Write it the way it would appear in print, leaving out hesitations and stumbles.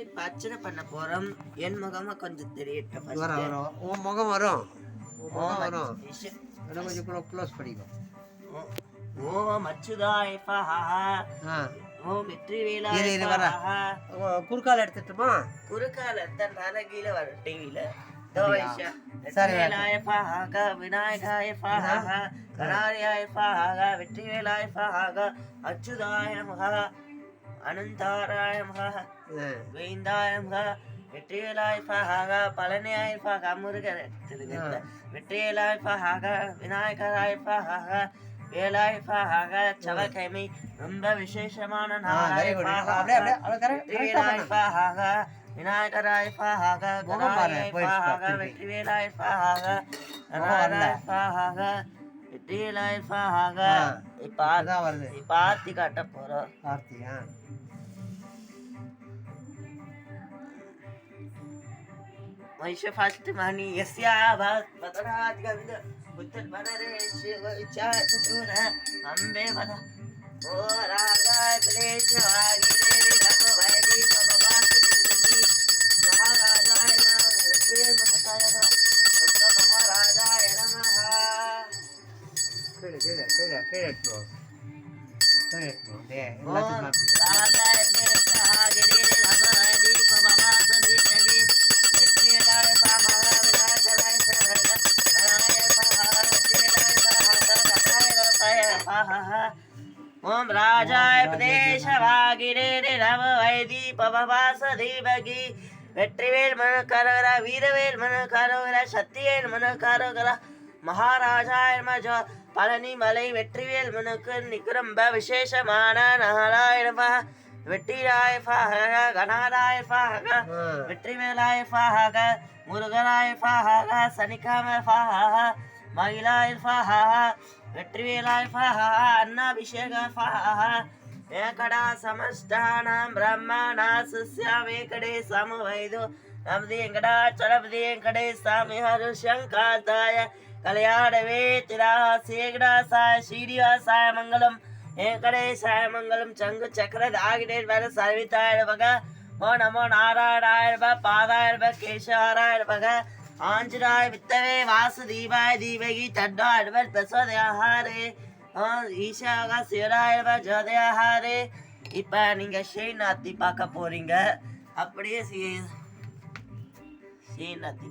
இப்ப அர்ச்சனை பண்ண போறோம். என் முகமா கொஞ்சம் தெரியட்டும். வரும் உன் முகம் வரும். வரும் கொஞ்சம் க்ளோஸ் பண்ணிக்கோ. ஓம் அச்சுதாய பஹா. ஓம் வெற்றிவேலாய பஹா. குறுக்கால எடுத்துட்டுமா? குறுக்கால எடுத்தனால கீழே வர டிவில. வெற்றிவேலாய பஹா, விநாயகாய பஹா, கணாரியாய பஹா, வெற்றிவேலாய பஹா, அச்சுதாய நமஹ, அனந்தாராய நமஹ, கோவிந்தாய நமஹ, வெற்றிவேலாய பஹா, பழனியாய பஹா, முருகன் எடுத்துருங்க. வெற்றிவேலாய பஹா, விநாயகராய பஹா, வேலாய பஹா, செவ்வாய்க்கிழமை ரொம்ப விசேஷமான நாளாய பஹா, வெற்றிவேலாய பஹா, விநாயகராய பஹா, கணாரியாய பஹா, வெற்றிவேலாய பஹா, கணாரியாய பஹா, வெற்றிவேலாய பஹா. இப்ப ஆர்த்தி காட்ட போறோம். ஆர்த்தியா? வைஷ ஃபர்ஸ்ட் மணி எஸ்யா பதராத் கந்த புத்தன் மனரே சிவ சாத்துர அம்பே வத ஓ ராகாய பிரேஷ வாகிரே ரப வைதி பவபாஸ் திங்கி மகாராஜாய நம ஸ்ரீ மனசாய நம மகாராஜாய நமஹ. கேளு ஓ ராகாய பிரேஷ வாகிரே ரப வைதி பவபாஸ் திங்கி வெற்றிவேலாய பஹா, விநாயகராய பஹா. ஓம் ராஜாய பிரதேச வாகிரே ரவ வைதி பவபாச தீபகி வெற்றிவேல் மனு கரோகர வீரவேல் மனு கரோகர சக்திவேல் மனு கரோகர மகாராஜாய நம. பழனி மலை வெற்றிவேல் மனுக்கு நிகுரம்ப விசேஷமான நாராயண வெற்றிராய பஹா, கணாராய பஹா, வெற்றிவேலாய பஹா, முருகராய பஹா, சனிக்காம பஹா, மகிழாய பஹா, வெற்றிவேலாய பஹா, அன்னாபிஷேக பஹா, ஏகடா சமஷ்டானாம் பிரம்மணா சுஸ்யா வேகடே சமவைதோ நமதி வெங்கடாச்சலபதி வெங்கடே சாமி ஹரு சங்காதாய கல்யாணவே திரா சேகடாசாய ஸ்ரீனிவாசாய மங்களம் வெங்கடேசாய மங்களம் சங்கு சக்கர தாகிடேர் வர சர்விதாய பக. ஓ நமோ நாராயணாய பாதாய கேசவாராய பக. ஆஞ்சனாய வித்தவே வாசுதீபாய தீபகி தண்டாய பிரசோதயாஹாரே ஈஷாக சிவராய ஜோதயாஹாரே. இப்போ நீங்கள் ஸ்ரீநாத்தி பார்க்க போறீங்க. அப்படியே ஸ்ரீநாத்தி